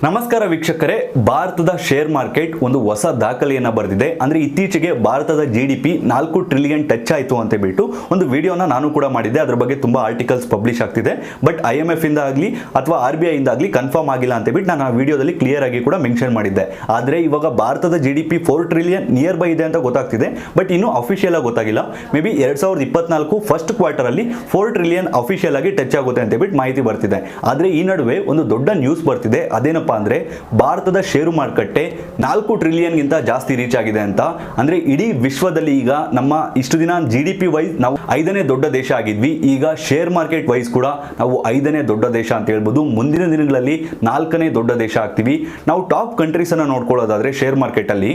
ನಮಸ್ಕಾರ ವೀಕ್ಷಕರೇ, ಭಾರತದ ಶೇರ್ ಮಾರ್ಕೆಟ್ ಒಂದು ಹೊಸ ದಾಖಲೆಯನ್ನು ಬರೆದಿದೆ. ಅಂದ್ರೆ ಇತ್ತೀಚೆಗೆ ಭಾರತದ GDP 4 ಟ್ರಿಲಿಯನ್ ಟಚ್ ಆಯಿತು ಅಂತ ಹೇಳ್ಬಿಟ್ಟು ಒಂದು ವಿಡಿಯೋನ ನಾನು ಕೂಡ ಮಾಡಿದ್ದೆ. ಅದರ ಬಗ್ಗೆ ತುಂಬಾ ಆರ್ಟಿಕಲ್ಸ್ ಪಬ್ಲಿಷ್ ಆಗ್ತಿದೆ. ಬಟ್ IMF ಇಂದ ಆಗಲಿ ಅಥವಾ RBI ಇಂದ ಆಗಲಿ ಕನ್ಫರ್ಮ್ ಆಗಿಲ್ಲ ಅಂತ ಹೇಳ್ಬಿಟ್ಟು ನಾನು ಆ ವಿಡಿಯೋದಲ್ಲಿ ಕ್ಲಿಯರ್ ಆಗಿ ಕೂಡ ಮೆನ್ಷನ್ ಮಾಡಿದ್ದೆ. ಆದರೆ ಇವಾಗ ಭಾರತದ GDP 4 ಟ್ರಿಲಿಯನ್ ನಿಯರ್ ಬೈ ಇದೆ ಅಂತ ಗೊತ್ತಾಗ್ತಿದೆ. ಬಟ್ ಇನ್ನೂ ಅಫಿಷಿಯಲ್ ಆಗಿ ಗೊತ್ತಾಗಿಲ್ಲ. ಮೇ ಬಿ 2024 ಫಸ್ಟ್ ಕ್ವಾರ್ಟರ್ ಅಲ್ಲಿ 4 ಟ್ರಿಲಿಯನ್ ಅಫಿಷಿಯಲ್ ಆಗಿ ಟಚ್ ಆಗುತ್ತೆ ಅಂತ ಹೇಳ್ಬಿಟ್ಟು ಮಾಹಿತಿ ಬರ್ತಿದೆ. ಆದರೆ ಈ ನಡುವೆ ಒಂದು ದೊಡ್ಡ ನ್ಯೂಸ್ ಬರ್ತಿದೆ. ಅದೇನಪ್ಪ ಅಂದ್ರೆ ಭಾರತದ ಷೇರು ಮಾರುಕಟ್ಟೆ 4 ಟ್ರಿಲಿಯನ್ ಗಿಂತ ಜಾಸ್ತಿ ರೀಚ್ ಆಗಿದೆ ಅಂತ. ಅಂದ್ರೆ ಇಡೀ ವಿಶ್ವದಲ್ಲಿ ಈಗ ನಮ್ಮ ಇಷ್ಟು ದಿನ GDP ವೈಸ್ ನಾವು 5ನೇ ದೊಡ್ಡ ದೇಶ ಆಗಿದ್ವಿ. ಈಗ ಶೇರ್ ಮಾರ್ಕೆಟ್ ವೈಸ್ ಕೂಡ ನಾವು 5ನೇ ದೊಡ್ಡ ದೇಶ ಅಂತ ಹೇಳ್ಬೋದು. ಮುಂದಿನ ದಿನಗಳಲ್ಲಿ 4ನೇ ದೊಡ್ಡ ದೇಶ ಆಗ್ತೀವಿ. ನಾವು ಟಾಪ್ ಕಂಟ್ರೀಸ್ ಅನ್ನ ನೋಡ್ಕೊಳ್ಳೋದಾದ್ರೆ ಶೇರ್ ಮಾರ್ಕೆಟ್ ಅಲ್ಲಿ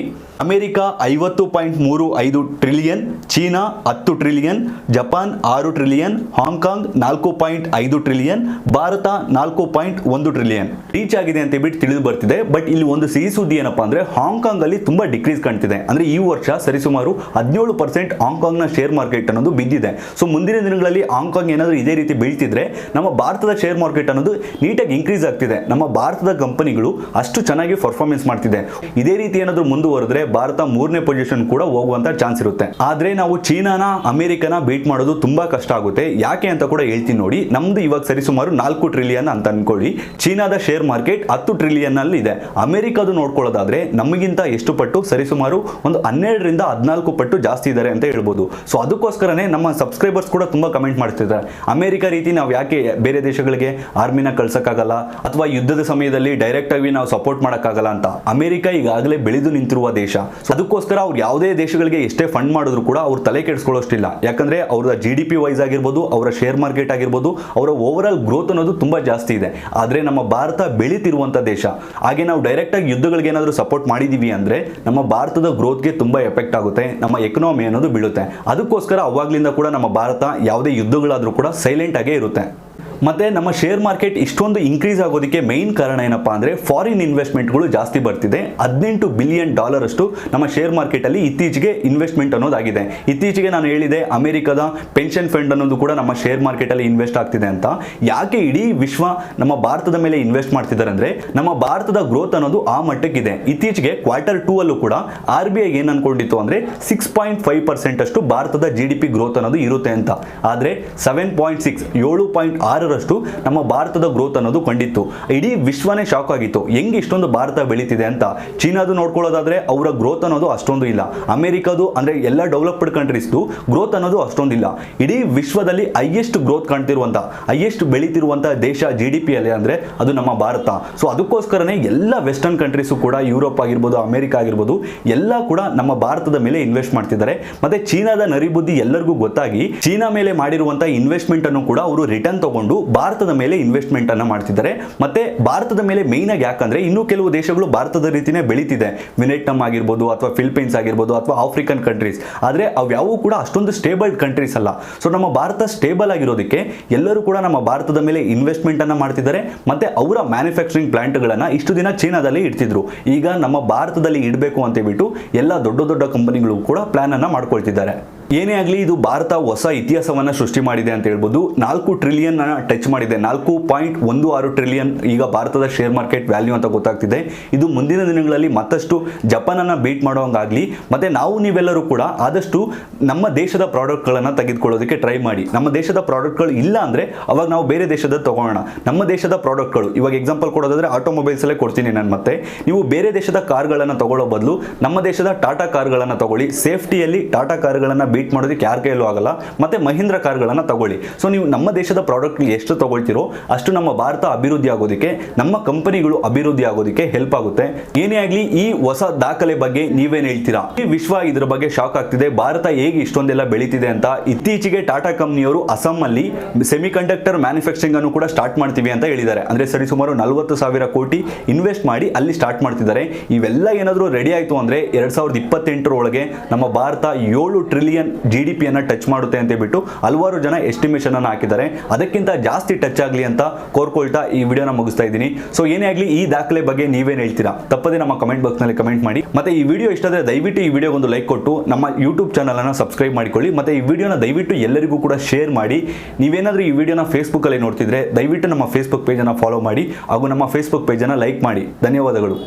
America 50.35 trillion, China 10 trillion, Japan 6 trillion, Hong Kong 4.5 trillion, Bharat 4.1 trillion reach ಆಗಿದೆ ಅಂತ ಹೇಳ್ಬಿಟ್ಟು ತಿಳಿದು ಬರ್ತಿದೆ. ಬಟ್ ಇಲ್ಲಿ ಒಂದು ಸಿಹಿ ಸುದ್ದಿ ಏನಪ್ಪಾ ಅಂದ್ರೆ ಹಾಂಗ್ಕಾಂಗ್ ಅಲ್ಲಿ ತುಂಬಾ ಡಿಕ್ರೀಸ್ ಕಾಣ್ತಿದೆ. ಅಂದ್ರೆ ಈ ವರ್ಷ ಸರಿಸುಮಾರು 17% ಹಾಂಗ್ಕಾಂಗ್ ನ ಶೇರ್ ಮಾರ್ಕೆಟ್ ಅನ್ನೋದು ಬಿದ್ದಿದೆ. ಸೊ ಮುಂದಿನ ದಿನಗಳಲ್ಲಿ ಹಾಂಗ್ಕಾಂಗ್ ಏನಾದರೂ ಇದೇ ರೀತಿ ಬೀಳ್ತಿದ್ರೆ ನಮ್ಮ ಭಾರತದ ಶೇರ್ ಮಾರ್ಕೆಟ್ ಅನ್ನೋದು ನೀಟಾಗಿ ಇನ್ಕ್ರೀಸ್ ಆಗ್ತಿದೆ. ನಮ್ಮ ಭಾರತದ ಕಂಪನಿಗಳು ಅಷ್ಟು ಚೆನ್ನಾಗಿ ಪರ್ಫಾರ್ಮೆನ್ಸ್ ಮಾಡ್ತಿದೆ. ಇದೇ ರೀತಿ ಏನಾದರೂ ಮುಂದುವರೆದ್ರೆ ಭಾರತ 3ನೇ ಪೊಸಿಷನ್ ಕೂಡ ಹೋಗುವಂತ ಚಾನ್ಸ್ ಇರುತ್ತೆ. ಆದ್ರೆ ನಾವು ಚೀನಾನ ಅಮೆರಿಕನ ಬೀಟ್ ಮಾಡೋದು ತುಂಬಾ ಕಷ್ಟ ಆಗುತ್ತೆ. ಯಾಕೆ ಅಂತ ಕೂಡ ಹೇಳ್ತೀನಿ ನೋಡಿ. ನಮ್ದು ಇವಾಗ ಸರಿಸುಮಾರು 4 ಟ್ರಿಲಿಯನ್ ಅಂತ ಅನ್ಕೊಳ್ಳಿ. ಚೀನಾದ ಶೇರ್ ಮಾರ್ಕೆಟ್ 10 ಟ್ರಿಲಿಯನ್ ಅಲ್ಲಿ ಇದೆ. ಅಮೆರಿಕದು ನೋಡ್ಕೊಳ್ಳೋದಾದ್ರೆ ನಮಗಿಂತ ಎಷ್ಟು ಪಟ್ಟು ಸರಿಸುಮಾರು ಒಂದು 12 ರಿಂದ 14 ಪಟ್ಟು ಜಾಸ್ತಿ ಇದ್ದಾರೆ ಅಂತ ಹೇಳ್ಬೋದು. ಸೊ ಅದಕ್ಕೋಸ್ಕರನೇ ನಮ್ಮ ಸಬ್ಸ್ಕ್ರೈಬರ್ಸ್ ಕೂಡ ತುಂಬಾ ಕಮೆಂಟ್ ಮಾಡ್ತಿದ್ದಾರೆ, ಅಮೆರಿಕ ರೀತಿ ನಾವು ಯಾಕೆ ಬೇರೆ ದೇಶಗಳಿಗೆ ಆರ್ಮಿನ ಕಳ್ಸಕ್ಕಾಗಲ್ಲ ಅಥವಾ ಯುದ್ಧದ ಸಮಯದಲ್ಲಿ ಡೈರೆಕ್ಟ್ ಆಗಿ ನಾವು ಸಪೋರ್ಟ್ ಮಾಡೋಕ್ಕಾಗಲ್ಲ ಅಂತ. ಅಮೆರಿಕ ಈಗಾಗಲೇ ಬೆಳೆದು ನಿಂತಿರುವ ದೇಶ. ಸೊ ಅದಕ್ಕೋಸ್ಕರ ಅವ್ರು ಯಾವುದೇ ದೇಶಗಳಿಗೆ ಎಷ್ಟೇ ಫಂಡ್ ಮಾಡಿದ್ರು ಕೂಡ ಅವ್ರು ತಲೆ ಕೆಡಿಸ್ಕೊಳ್ಳೋಷ್ಟಿಲ್ಲ. ಯಾಕಂದ್ರೆ ಅವರ GDP ವೈಸ್ ಆಗಿರ್ಬೋದು, ಅವರ ಶೇರ್ ಮಾರ್ಕೆಟ್ ಆಗಿರ್ಬೋದು, ಅವರ ಓವರ್ ಆಲ್ ಗ್ರೋತ್ ಅನ್ನೋದು ತುಂಬಾ ಜಾಸ್ತಿ ಇದೆ. ಆದ್ರೆ ನಮ್ಮ ಭಾರತ ಬೆಳೀತಿರುವಂತ ದೇಶ. ಹಾಗೆ ನಾವು ಡೈರೆಕ್ಟ್ ಆಗಿ ಯುದ್ಧಗಳಿಗೆ ಏನಾದರೂ ಸಪೋರ್ಟ್ ಮಾಡಿದೀವಿ ಅಂದ್ರೆ ನಮ್ಮ ಭಾರತದ ಗ್ರೋತ್ಗೆ ತುಂಬಾ ಎಫೆಕ್ಟ್ ಆಗುತ್ತೆ, ನಮ್ಮ ಎಕನಾಮಿ ಅನ್ನೋದು ಬೀಳುತ್ತೆ. ಅದಕ್ಕೋಸ್ಕರ ಅವಾಗ್ಲಿಂದ ಕೂಡ ನಮ್ಮ ಭಾರತ ಯಾವುದೇ ಯುದ್ಧಗಳಾದ್ರೂ ಕೂಡ ಸೈಲೆಂಟ್ ಆಗೇ ಇರುತ್ತೆ. ಮತ್ತೆ ನಮ್ಮ ಶೇರ್ ಮಾರ್ಕೆಟ್ ಇಷ್ಟೊಂದು ಇನ್ಕ್ರೀಸ್ ಆಗೋದಕ್ಕೆ ಮೈನ್ ಕಾರಣ ಏನಪ್ಪಾ ಅಂದ್ರೆ ಫಾರಿನ್ ಇನ್ವೆಸ್ಟ್ಮೆಂಟ್ಗಳು ಜಾಸ್ತಿ ಬರ್ತಿದೆ. $18 ಬಿಲಿಯನ್ ಅಷ್ಟು ನಮ್ಮ ಶೇರ್ ಮಾರ್ಕೆಟ್ ಅಲ್ಲಿ ಇತ್ತೀಚೆಗೆ ಇನ್ವೆಸ್ಟ್ಮೆಂಟ್ ಅನ್ನೋದಾಗಿದೆ. ಇತ್ತೀಚೆಗೆ ನಾನು ಹೇಳಿದೆ ಅಮೆರಿಕದ ಪೆನ್ಷನ್ ಫಂಡ್ ಅನ್ನೋದು ಕೂಡ ನಮ್ಮ ಶೇರ್ ಮಾರ್ಕೆಟ್ ಅಲ್ಲಿ ಇನ್ವೆಸ್ಟ್ ಆಗ್ತಿದೆ ಅಂತ. ಯಾಕೆ ಇಡೀ ವಿಶ್ವ ನಮ್ಮ ಭಾರತದ ಮೇಲೆ ಇನ್ವೆಸ್ಟ್ ಮಾಡ್ತಿದ್ದಾರೆ ಅಂದ್ರೆ ನಮ್ಮ ಭಾರತದ ಗ್ರೋತ್ ಅನ್ನೋದು ಆ ಮಟ್ಟಕ್ಕಿದೆ. ಇತ್ತೀಚೆಗೆ Q2 ಅಲ್ಲೂ ಕೂಡ RBI ಏನ್ ಅನ್ಕೊಂಡಿತ್ತು ಅಂದ್ರೆ 6.5% ಅಷ್ಟು ಭಾರತದ GDP ಗ್ರೋತ್ ಅನ್ನೋದು ಇರುತ್ತೆ ಅಂತ. ಆದ್ರೆ 7.6 ನಮ್ಮ ಭಾರತದ ಗ್ರೋತ್ ಅನ್ನೋದು ಕಂಡಿತ್ತು. ಇಡೀ ವಿಶ್ವನೇ ಶಾಕ್ ಆಗಿತ್ತು, ಹೆಂಗ್ ಇಷ್ಟೊಂದು ಭಾರತ ಬೆಳೀತಿದೆ ಅಂತ. ಚೀನಾದು ನೋಡ್ಕೊಳ್ಳೋದಾದ್ರೆ ಅವರ ಗ್ರೋತ್ ಅನ್ನೋದು ಅಷ್ಟೊಂದು ಇಲ್ಲ. ಅಮೆರಿಕದು ಅಂದ್ರೆ ಎಲ್ಲ ಡೆವಲಪ್ಡ್ ಕಂಟ್ರೀಸ್ದು ಗ್ರೋತ್ ಅನ್ನೋದು ಅಷ್ಟೊಂದಿಲ್ಲ. ಇಡೀ ವಿಶ್ವದಲ್ಲಿ ಹೈಯೆಸ್ಟ್ ಗ್ರೋತ್ ಕಾಣ್ತಿರುವಂತ, ಹೈಯೆಸ್ಟ್ ಬೆಳೀತಿರುವಂತ ದೇಶ GDP ಅಲ್ಲಿ ಅಂದ್ರೆ ಅದು ನಮ್ಮ ಭಾರತ. ಸೊ ಅದಕ್ಕೋಸ್ಕರನೇ ಎಲ್ಲ ವೆಸ್ಟರ್ನ್ ಕಂಟ್ರೀಸು ಕೂಡ, ಯುರೋಪ್ ಆಗಿರ್ಬೋದು, ಅಮೆರಿಕ ಆಗಿರ್ಬೋದು, ಎಲ್ಲ ಕೂಡ ನಮ್ಮ ಭಾರತದ ಮೇಲೆ ಇನ್ವೆಸ್ಟ್ ಮಾಡ್ತಿದ್ದಾರೆ. ಮತ್ತೆ ಚೀನಾದ ನರಿಬುದ್ಧಿ ಎಲ್ಲರಿಗೂ ಗೊತ್ತಾಗಿ ಚೀನಾ ಮೇಲೆ ಮಾಡಿರುವಂತ ಇನ್ವೆಸ್ಟ್ಮೆಂಟ್ ಅನ್ನು ಕೂಡ ಅವರು ರಿಟರ್ನ್ ತಗೊಂಡು ಭಾರತದ ಮೇಲೆ ಇನ್ವೆಸ್ಟ್ಮೆಂಟ್ ಅನ್ನ ಮಾಡ್ತಿದ್ದಾರೆ. ಮತ್ತೆ ಭಾರತದ ಮೇಲೆ ಮೈನ್ ಆಗಿ ಯಾಕಂದ್ರೆ ಇನ್ನೂ ಕೆಲವು ದೇಶಗಳು ಭಾರತದ ರೀತಿನೇ ಬೆಳೀತಿದೆ. ವಿಯೆಟ್ನಾಂ ಆಗಿರ್ಬೋದು ಅಥವಾ ಫಿಲಿಪೈನ್ಸ್ ಆಗಿರ್ಬೋದು ಅಥವಾ ಆಫ್ರಿಕನ್ ಕಂಟ್ರೀಸ್. ಆದ್ರೆ ಅವ್ಯಾವು ಕೂಡ ಅಷ್ಟೊಂದು ಸ್ಟೇಬಲ್ ಕಂಟ್ರೀಸ್ ಅಲ್ಲ. ಸೊ ನಮ್ಮ ಭಾರತ ಸ್ಟೇಬಲ್ ಆಗಿರೋದಕ್ಕೆ ಎಲ್ಲರೂ ಕೂಡ ನಮ್ಮ ಭಾರತದ ಮೇಲೆ ಇನ್ವೆಸ್ಟ್ಮೆಂಟ್ ಅನ್ನ ಮಾಡ್ತಿದ್ದಾರೆ. ಮತ್ತೆ ಅವರ ಮ್ಯಾನುಫ್ಯಾಕ್ಚರಿಂಗ್ ಪ್ಲಾಂಟ್ ಗಳನ್ನ ಇಷ್ಟು ದಿನ ಚೀನಾದಲ್ಲಿ ಇಡ್ತಿದ್ರು. ಈಗ ನಮ್ಮ ಭಾರತದಲ್ಲಿ ಇಡಬೇಕು ಅಂತ ಹೇಳ್ಬಿಟ್ಟು ಎಲ್ಲ ದೊಡ್ಡ ದೊಡ್ಡ ಕಂಪನಿಗಳು ಕೂಡ ಪ್ಲಾನ್ ಅನ್ನ ಮಾಡ್ಕೊಳ್ತಿದ್ದಾರೆ. ಏನೇ ಆಗಲಿ ಇದು ಭಾರತ ಹೊಸ ಇತಿಹಾಸವನ್ನ ಸೃಷ್ಟಿ ಮಾಡಿದೆ ಅಂತ ಹೇಳ್ಬೋದು. 4 ಟ್ರಿಲಿಯನ್ ಟಚ್ ಮಾಡಿದೆ. 4.16 ಟ್ರಿಲಿಯನ್ ಈಗ ಭಾರತದ ಶೇರ್ ಮಾರ್ಕೆಟ್ ವ್ಯಾಲ್ಯೂ ಅಂತ ಗೊತ್ತಾಗ್ತಿದೆ. ಇದು ಮುಂದಿನ ದಿನಗಳಲ್ಲಿ ಮತ್ತಷ್ಟು ಜಪಾನ್ ಅನ್ನ ಬೀಟ್ ಮಾಡೋಂಗಾಗ್ಲಿ. ಮತ್ತೆ ನಾವು ನೀವೆಲ್ಲರೂ ಕೂಡ ಆದಷ್ಟು ನಮ್ಮ ದೇಶದ ಪ್ರಾಡಕ್ಟ್ಗಳನ್ನ ತೆಗೆದುಕೊಳ್ಳೋದಕ್ಕೆ ಟ್ರೈ ಮಾಡಿ. ನಮ್ಮ ದೇಶದ ಪ್ರಾಡಕ್ಟ್ಗಳು ಇಲ್ಲ ಅಂದ್ರೆ ಅವಾಗ ನಾವು ಬೇರೆ ದೇಶದ ತಗೊಳ್ಳೋಣ. ನಮ್ಮ ದೇಶದ ಪ್ರಾಡಕ್ಟ್ಗಳು ಇವಾಗ ಎಕ್ಸಾಂಪಲ್ ಕೊಡೋದಾದ್ರೆ ಆಟೋಮೊಬೈಲ್ಸ್ ಅಲ್ಲೇ ಕೊಡ್ತೀನಿ ನಾನು. ಮತ್ತೆ ನೀವು ಬೇರೆ ದೇಶದ ಕಾರ್ಗಳನ್ನ ತಗೊಳ್ಳೋ ಬದಲು ನಮ್ಮ ದೇಶದ ಟಾಟಾ ಕಾರ್ಗಳನ್ನ ತಗೊಳ್ಳಿ. ಸೇಫ್ಟಿಯಲ್ಲಿ ಟಾಟಾ ಕಾರ್ಗಳನ್ನ ಬೀಟ್ ಮಾಡೋದಕ್ಕೆ ಯಾರ ಕೈಯಲ್ಲೂ ಆಗಲ್ಲ. ಮತ್ತೆ ಮಹೀಂದ್ರ ಕಾರ್ಗಳನ್ನ ತಗೊಳ್ಳಿ. ಸೊ ನೀವು ನಮ್ಮ ದೇಶದ ಪ್ರಾಡಕ್ಟ್ ಎಷ್ಟು ತಗೊಳ್ತಿರೋ ಅಷ್ಟು ನಮ್ಮ ಭಾರತ ಅಭಿವೃದ್ಧಿ ಆಗೋದಕ್ಕೆ, ನಮ್ಮ ಕಂಪನಿಗಳು ಅಭಿವೃದ್ಧಿ ಆಗೋದಕ್ಕೆ ಹೆಲ್ಪ್ ಆಗುತ್ತೆ. ಏನೇ ಆಗಲಿ ಈ ಹೊಸ ದಾಖಲೆ ಬಗ್ಗೆ ನೀವೇನ್ ಹೇಳ್ತೀರಾ? ಈ ವಿಶ್ವ ಇದರ ಬಗ್ಗೆ ಶಾಕ್ ಆಗ್ತಿದೆ. ಭಾರತ ಹೇಗೆ ಇಷ್ಟೊಂದೆಲ್ಲ ಬೆಳೀತಿದೆ ಅಂತ. ಇತ್ತೀಚೆಗೆ ಟಾಟಾ ಕಂಪನಿಯವರು ಅಸ್ಸಾಂ ಅಲ್ಲಿ ಸೆಮಿಕಂಡಕ್ಟರ್ ಮ್ಯಾನುಫ್ಯಾಕ್ಚರಿಂಗ್ ಅನ್ನು ಕೂಡ ಸ್ಟಾರ್ಟ್ ಮಾಡ್ತೀವಿ ಅಂತ ಹೇಳಿದ್ದಾರೆ. ಅಂದ್ರೆ ಸರಿಸುಮಾರು 40,000 ಕೋಟಿ ಇನ್ವೆಸ್ಟ್ ಮಾಡಿ ಅಲ್ಲಿ ಸ್ಟಾರ್ಟ್ ಮಾಡ್ತಿದ್ದಾರೆ. ಇವೆಲ್ಲ ಏನಾದರೂ ರೆಡಿ ಆಯ್ತು ಅಂದ್ರೆ 2028 ಒಳಗೆ ನಮ್ಮ ಭಾರತ $7 ಟ್ರಿಲಿಯನ್ ಟ್ರಿಲಿಯನ್ GDP ಅನ್ನ ಟಚ್ ಮಾಡುತ್ತೆ ಅಂತ ಹೇಳ್ಬಿಟ್ಟು ಹಲವಾರು ಜನ ಎಸ್ಟಿಮೇಷನ್ ಅನ್ನು ಹಾಕಿದ್ದಾರೆ. ಅದಕ್ಕಿಂತ ಜಾಸ್ತಿ ಟಚ್ ಆಗಲಿ ಅಂತ ಕೋರ್ಕೊಳ್ತಾ ಈ ವಿಡಿಯೋನ ಮುಗಿಸ್ತಾ ಇದ್ದೀನಿ. ಸೊ ಏನೇ ಆಗಲಿ ಈ ದಾಖಲೆ ಬಗ್ಗೆ ನೀವೇನು ಹೇಳ್ತೀರಾ ತಪ್ಪದೆ ನಮ್ಮ ಕಮೆಂಟ್ ಬಾಕ್ಸ್ ನಲ್ಲಿ ಕಮೆಂಟ್ ಮಾಡಿ. ಮತ್ತೆ ಈ ವಿಡಿಯೋ ಇಷ್ಟ ಆದರೆ ದಯವಿಟ್ಟು ಈ ವಿಡಿಯೋಗೆ ಒಂದು ಲೈಕ್ ಕೊಟ್ಟು ನಮ್ಮ ಯೂಟ್ಯೂಬ್ ಚಾನಲ್ ಅನ್ನು ಸಬ್ಸ್ಕ್ರೈಬ್ ಮಾಡಿಕೊಳ್ಳಿ. ಮತ್ತೆ ಈ ವಿಡಿಯೋನ ದಯವಿಟ್ಟು ಎಲ್ಲರಿಗೂ ಕೂಡ ಶೇರ್ ಮಾಡಿ. ನೀವೇನಾದ್ರೂ ಈ ವಿಡಿಯೋನ ಫೇಸ್ಬುಕ್ ಅಲ್ಲಿ ನೋಡ್ತಿದ್ರೆ ದಯವಿಟ್ಟು ನಮ್ಮ ಫೇಸ್ಬುಕ್ ಪೇಜ್ ಅನ್ನು ಫಾಲೋ ಮಾಡಿ ಹಾಗೂ ನಮ್ಮ ಫೇಸ್ಬುಕ್ ಪೇಜ್ ಅನ್ನು ಲೈಕ್ ಮಾಡಿ. ಧನ್ಯವಾದಗಳು.